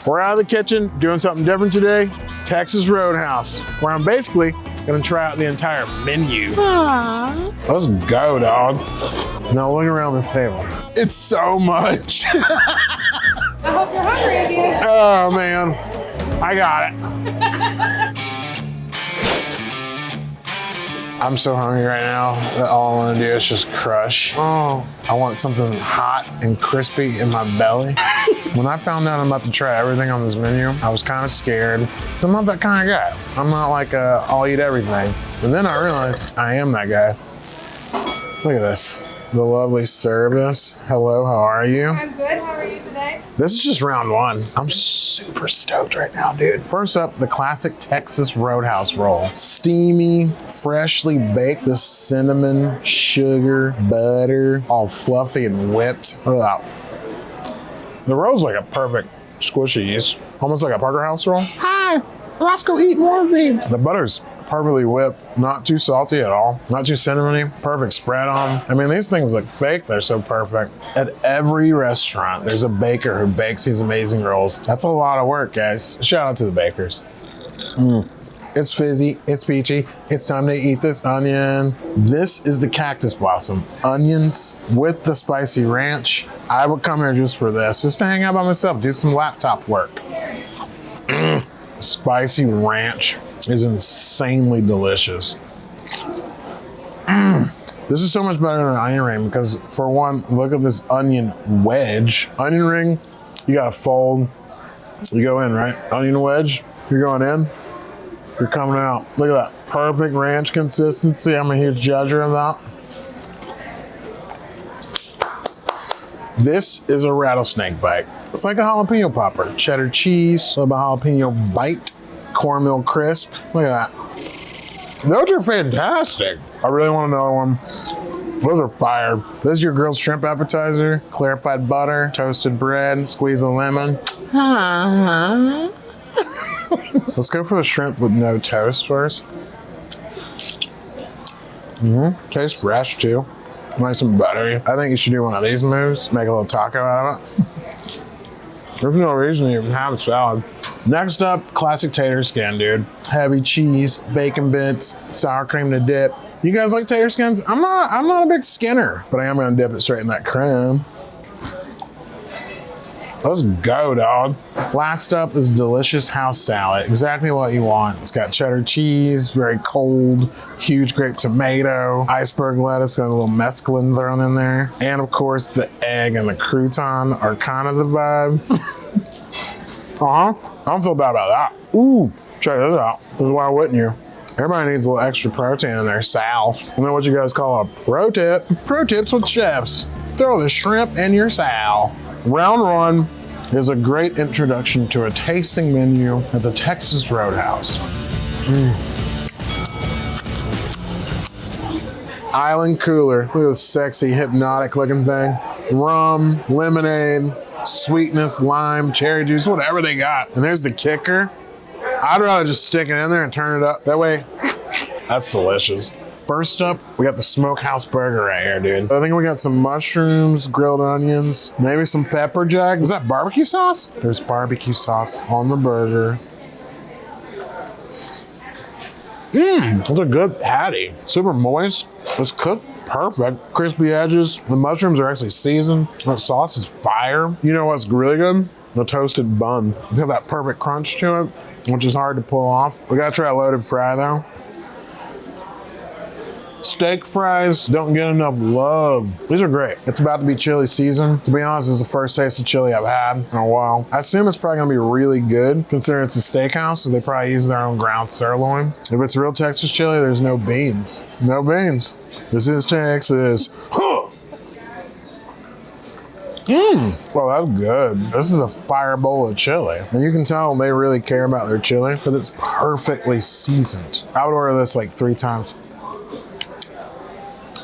We're out of the kitchen, doing something different today. Texas Roadhouse, where I'm basically gonna try out the entire menu. Aww. Let's go, dog. Now look around this table. It's so much. I hope you're hungry again. Oh man, I got it. I'm so hungry right now that all I want to do is just crush. Oh, I want something hot and crispy in my belly. When I found out I'm about to try everything on this menu, I was kind of scared. So I'm not that kind of guy. I'm not like I'll eat everything. And then I realized I am that guy. Look at this. The lovely service. Hello, how are you? I'm good, how are you today? This is just round one. I'm super stoked right now, dude. First up, the classic Texas Roadhouse roll. Steamy, freshly baked with cinnamon, sugar, butter, all fluffy and whipped. Look at that. The roll's like a perfect squishies, almost like a Parker House roll. Hi, Roscoe, eat more of me. The butter's perfectly whipped, not too salty at all, not too cinnamony, perfect spread on. I mean, these things look fake, they're so perfect. At every restaurant, there's a baker who bakes these amazing rolls. That's a lot of work, guys. Shout out to the bakers. It's fizzy, it's peachy, it's time to eat this onion. This is the cactus blossom. Onions with the spicy ranch. I would come here just for this, just to hang out by myself, do some laptop work. Spicy ranch is insanely delicious. This is so much better than an onion ring because for one, look at this onion wedge. Onion ring, you gotta fold, you go in, right? Onion wedge, you're going in, you're coming out. Look at that, perfect ranch consistency. I'm a huge judger of that. This is a rattlesnake bite. It's like a jalapeno popper. Cheddar cheese, a little bit of jalapeno bite, cornmeal crisp. Look at that. Those are fantastic. I really want another one. Those are fire. This is your grilled shrimp appetizer, clarified butter, toasted bread, squeeze of lemon. Let's go for the shrimp with no toast first. Tastes fresh too. Nice and buttery. I think you should do one of these moves, make a little taco out of it. There's no reason to even have a salad. Next up, classic tater skin, dude. Heavy cheese, bacon bits, sour cream to dip. You guys like tater skins? I'm not a big skinner, but I am gonna dip it straight in that creme. Let's go, dog. Last up is delicious house salad. Exactly what you want. It's got cheddar cheese, very cold, huge grape tomato, iceberg lettuce, got a little mesclun thrown in there. And of course, the egg and the crouton are kind of the vibe. I don't feel bad about that. Ooh, check this out. This is why wouldn't you? Everybody needs a little extra protein in their sal. And then what you guys call a pro tip. Pro tips with chefs. Throw the shrimp in your sal. Round one is a great introduction to a tasting menu at the Texas Roadhouse. Island cooler. Look at this sexy, hypnotic looking thing. Rum, lemonade, sweetness, lime, cherry juice, whatever they got. And there's the kicker. I'd rather just stick it in there and turn it up. That way, that's delicious. First up, we got the smokehouse burger right here, dude. I think we got some mushrooms, grilled onions, maybe some pepper jack. Is that barbecue sauce? There's barbecue sauce on the burger. That's a good patty. Super moist. It's cooked perfect. Crispy edges. The mushrooms are actually seasoned. That sauce is fire. You know what's really good? The toasted bun. It's got that perfect crunch to it, which is hard to pull off. We gotta try a loaded fry though. Steak fries don't get enough love. These are great. It's about to be chili season. To be honest, this is the first taste of chili I've had in a while. I assume it's probably gonna be really good considering it's a steakhouse, so they probably use their own ground sirloin. If it's real Texas chili, there's no beans. No beans. This is Texas. Huh. Well, that's good. This is a fire bowl of chili. And you can tell they really care about their chili, but it's perfectly seasoned. I would order this like 3 times.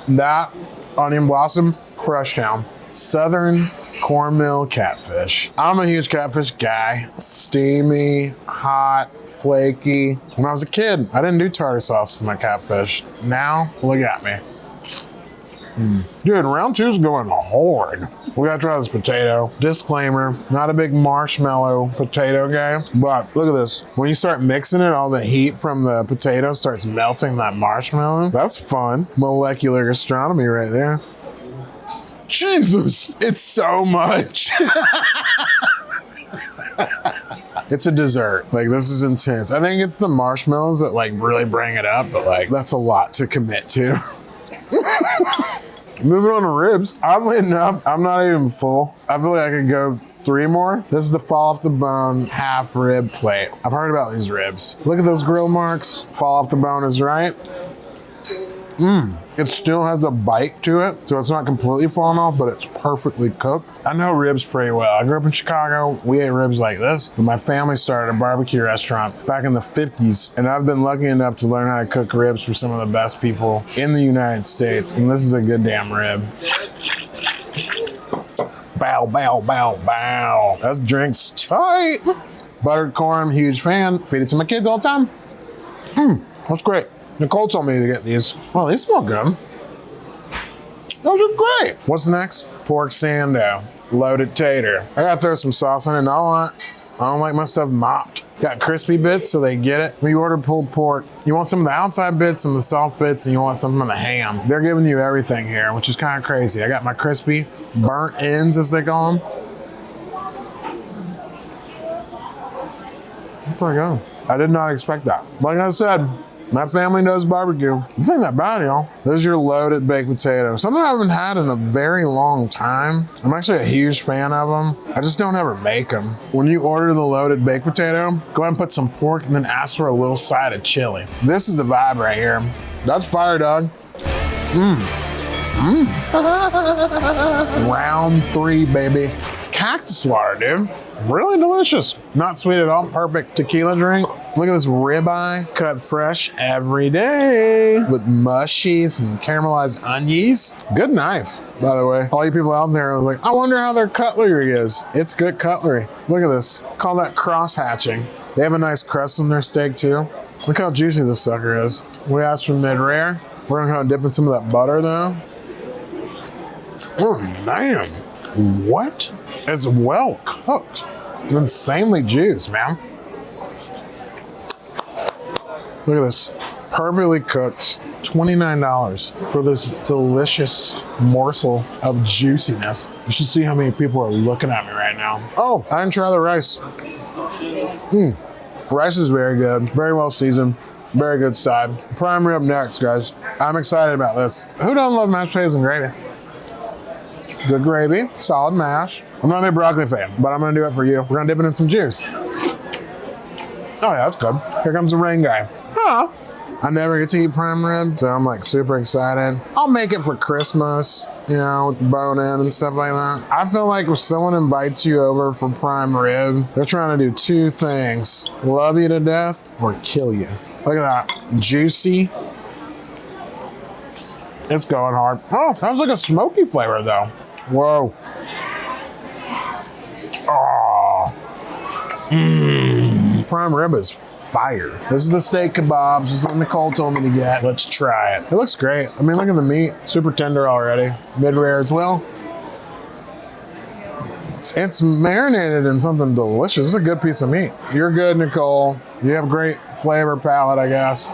That onion blossom, crush down. Southern cornmeal catfish. I'm a huge catfish guy. Steamy, hot, flaky. When I was a kid, I didn't do tartar sauce with my catfish. Now, look at me. Dude, round two's going hard. We gotta try this potato. Disclaimer, not a big marshmallow potato guy, but look at this. When you start mixing it, all the heat from the potato starts melting that marshmallow. That's fun. Molecular gastronomy right there. Jesus, it's so much. It's a dessert. Like, this is intense. I think it's the marshmallows that like really bring it up, but like that's a lot to commit to. Moving on to ribs. Oddly enough, I'm not even full. I feel like I could go 3 more. This is the fall off the bone half rib plate. I've heard about these ribs. Look at those grill marks. Fall off the bone is right. It still has a bite to it, so it's not completely falling off, but it's perfectly cooked. I know ribs pretty well. I grew up in Chicago. We ate ribs like this, but my family started a barbecue restaurant back in the 50s, and I've been lucky enough to learn how to cook ribs for some of the best people in the United States, and this is a good damn rib. Bow, bow, bow, bow. That drink's tight. Buttered corn, huge fan. Feed it to my kids all the time. That's great. Nicole told me to get these. Well, they smell good. Those are great. What's next? Pork sando, loaded tater. I gotta throw some sauce on it. And I don't like my stuff mopped. Got crispy bits, so they get it. When you order pulled pork, you want some of the outside bits and the soft bits, and you want some of the ham. They're giving you everything here, which is kind of crazy. I got my crispy burnt ends, as they call them. There we go. I did not expect that. Like I said, my family knows barbecue. This ain't that bad, y'all. There's your loaded baked potato. Something I haven't had in a very long time. I'm actually a huge fan of them. I just don't ever make them. When you order the loaded baked potato, go ahead and put some pork and then ask for a little side of chili. This is the vibe right here. That's fire, dog. Round 3, baby. Cactus water, dude. Really delicious. Not sweet at all. Perfect tequila drink. Look at this ribeye, cut fresh every day with mushies and caramelized onions. Good knife, by the way. All you people out there are like, I wonder how their cutlery is. It's good cutlery. Look at this. Call that cross hatching. They have a nice crust on their steak too. Look how juicy this sucker is. We asked for mid-rare. We're gonna dip in some of that butter though. Oh man, what? It's well cooked. Insanely juiced, man. Look at this. Perfectly cooked. $29 for this delicious morsel of juiciness. You should see how many people are looking at me right now. Oh, I didn't try the rice. Rice is very good. Very well seasoned. Very good side. Prime rib next, guys. I'm excited about this. Who doesn't love mashed potatoes and gravy? Good gravy, solid mash. I'm not a broccoli fan, but I'm gonna do it for you. We're gonna dip it in some juice. Oh yeah, that's good. Here comes the rain guy. Huh. I never get to eat prime rib, so I'm like super excited. I'll make it for Christmas, you know, with the bone in and stuff like that. I feel like if someone invites you over for prime rib, they're trying to do 2 things. Love you to death or kill you. Look at that, juicy. It's going hard. Oh, that was like a smoky flavor though. Whoa. Oh. Prime rib is fire. This is the steak kebabs. This is what Nicole told me to get. Let's try it. It looks great. I mean, look at the meat. Super tender already. Mid-rare as well. It's marinated in something delicious. This is a good piece of meat. You're good, Nicole. You have great flavor palette, I guess.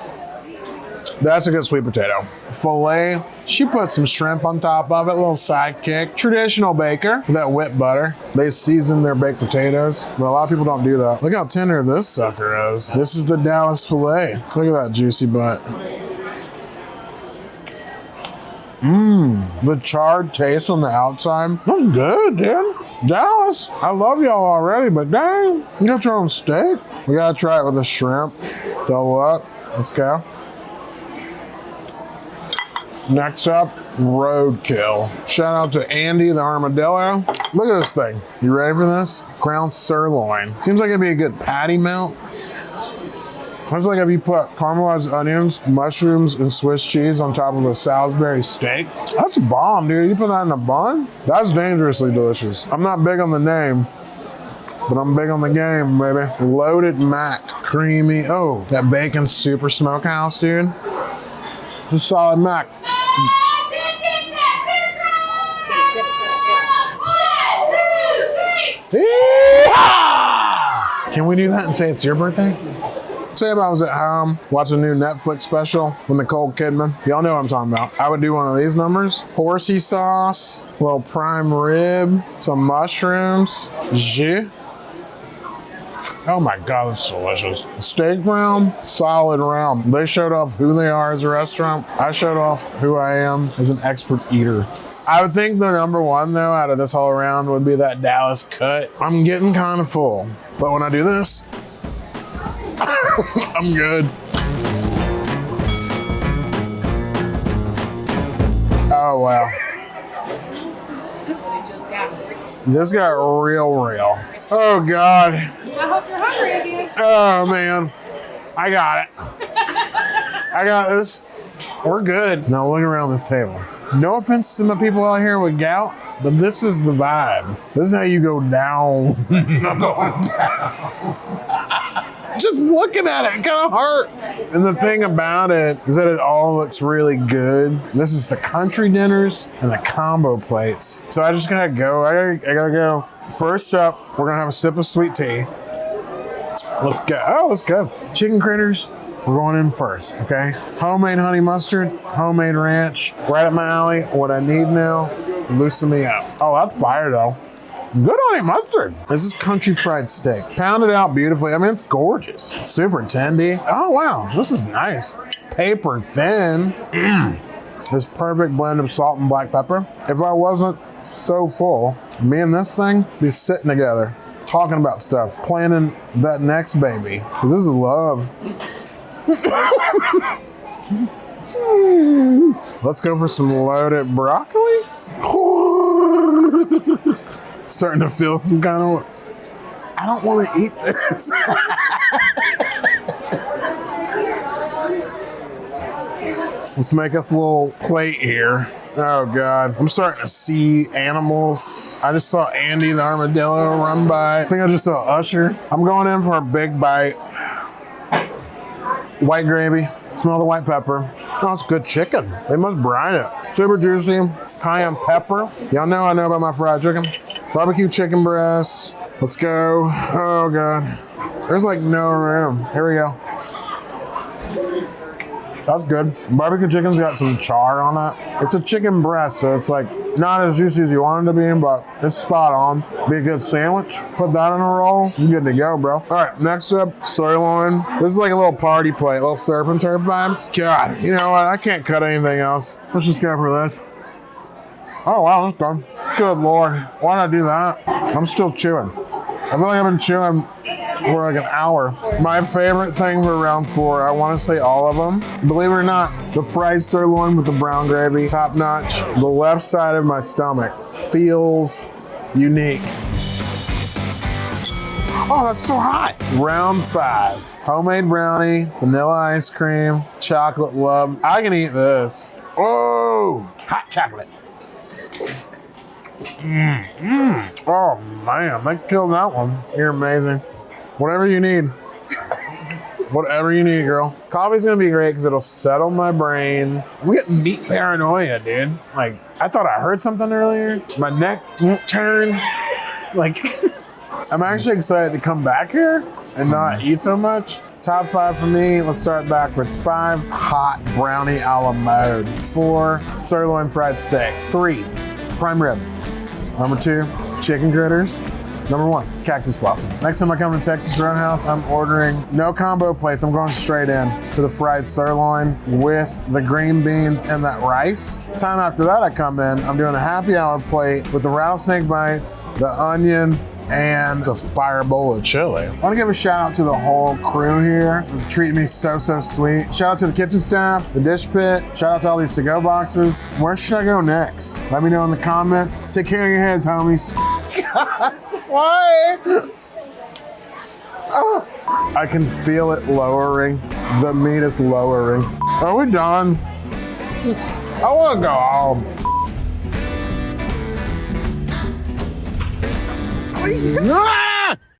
That's a good sweet potato. Filet. She put some shrimp on top of it, a little sidekick. Traditional baker with that whipped butter. They season their baked potatoes, but a lot of people don't do that. Look how tender this sucker is. This is the Dallas filet. Look at that juicy butt. The charred taste on the outside. That's good, dude. Dallas, I love y'all already, but dang, you got your own steak. We gotta try it with the shrimp. Double up. Let's go. Next up, roadkill. Shout out to Andy the armadillo. Look at this thing. You ready for this? Ground sirloin. Seems like it'd be a good patty melt. Looks like if you put caramelized onions, mushrooms, and Swiss cheese on top of a Salisbury steak. That's a bomb, dude. You put that in a bun? That's dangerously delicious. I'm not big on the name, but I'm big on the game, baby. Loaded mac, creamy. Oh, that bacon super smokehouse, dude. It's a solid mac. Can we do that and say it's your birthday? Say if I was at home watching a new Netflix special with Nicole Kidman. Y'all know what I'm talking about. I would do one of these numbers. Horsey sauce, a little prime rib, some mushrooms, jus. Oh my God, that's delicious. Steak round, solid round. They showed off who they are as a restaurant. I showed off who I am as an expert eater. I would think the number one though out of this whole round would be that Dallas cut. I'm getting kind of full, but when I do this, I'm good. Oh wow. This got real. Oh God. I hope you're hungry again. Oh man. I got it. I got this. We're good. Now look around this table. No offense to my people out here with gout, but this is the vibe. This is how you go down. I'm going down. Just looking at it kind of hurts. And the thing about it is that it all looks really good. This is the country dinners and the combo plates. So I just gotta go. I gotta go. First up, we're gonna have a sip of sweet tea. Let's go. Oh, let's go. Chicken critters. We're going in first, okay? Homemade honey mustard, homemade ranch. Right up my alley. What I need now, loosen me up. Oh, that's fire though. Good honey mustard. This is country fried steak. Pounded out beautifully. I mean, it's gorgeous. Super tendy. Oh, wow. This is nice. Paper thin. This perfect blend of salt and black pepper. If I wasn't so full, me and this thing be sitting together, talking about stuff, planning that next baby. Because this is love. Let's go for some loaded broccoli. Starting to feel some kind of, I don't want to eat this. Let's make us a little plate here. Oh God, I'm starting to see animals. I just saw Andy the armadillo run by. I think I just saw Usher. I'm going in for a big bite. White gravy, smell the white pepper. Oh, it's good chicken. They must brine it. Super juicy, cayenne pepper. Y'all know I know about my fried chicken. Barbecue chicken breasts. Let's go. Oh God. There's like no room. Here we go. That's good. Barbecue chicken's got some char on it. It's a chicken breast, so it's like not as juicy as you want it to be, but it's spot on. Be a good sandwich. Put that in a roll. You're good to go, bro. All right, next up, sirloin. This is like a little party plate, little surf and turf vibes. God, you know what? I can't cut anything else. Let's just go for this. Oh wow, that's done. Good Lord. Why did I do that? I'm still chewing. I feel like I've been chewing for like an hour. My favorite thing for round 4, I want to say all of them. Believe it or not, the fried sirloin with the brown gravy, top notch. The left side of my stomach feels unique. Oh, that's so hot. Round 5, homemade brownie, vanilla ice cream, chocolate love. I can eat this. Oh, hot chocolate. Oh man, they killed that one. You're amazing. Whatever you need. Whatever you need, girl. Coffee's gonna be great because it'll settle my brain. I'm getting meat paranoia, dude. Like, I thought I heard something earlier. My neck won't turn. Like, I'm actually excited to come back here and not eat so much. Top 5 for me, let's start backwards. 5, hot brownie a la mode. 4, sirloin fried steak. 3, prime rib. Number 2, chicken critters. Number 1, cactus blossom. Next time I come to Texas Roadhouse, I'm ordering no combo plates. I'm going straight in to the fried sirloin with the green beans and that rice. Time after that I come in, I'm doing a happy hour plate with the rattlesnake bites, the onion, and the fire bowl of chili. I want to give a shout out to the whole crew here for treating me so sweet. Shout out to the kitchen staff, the dish pit. Shout out to all these to-go boxes. Where should I go next? Let me know in the comments. Take care of your heads, homies. Why? Oh. I can feel it lowering. The meat is lowering. Are we done? I want to go home. What are you doing? Ah!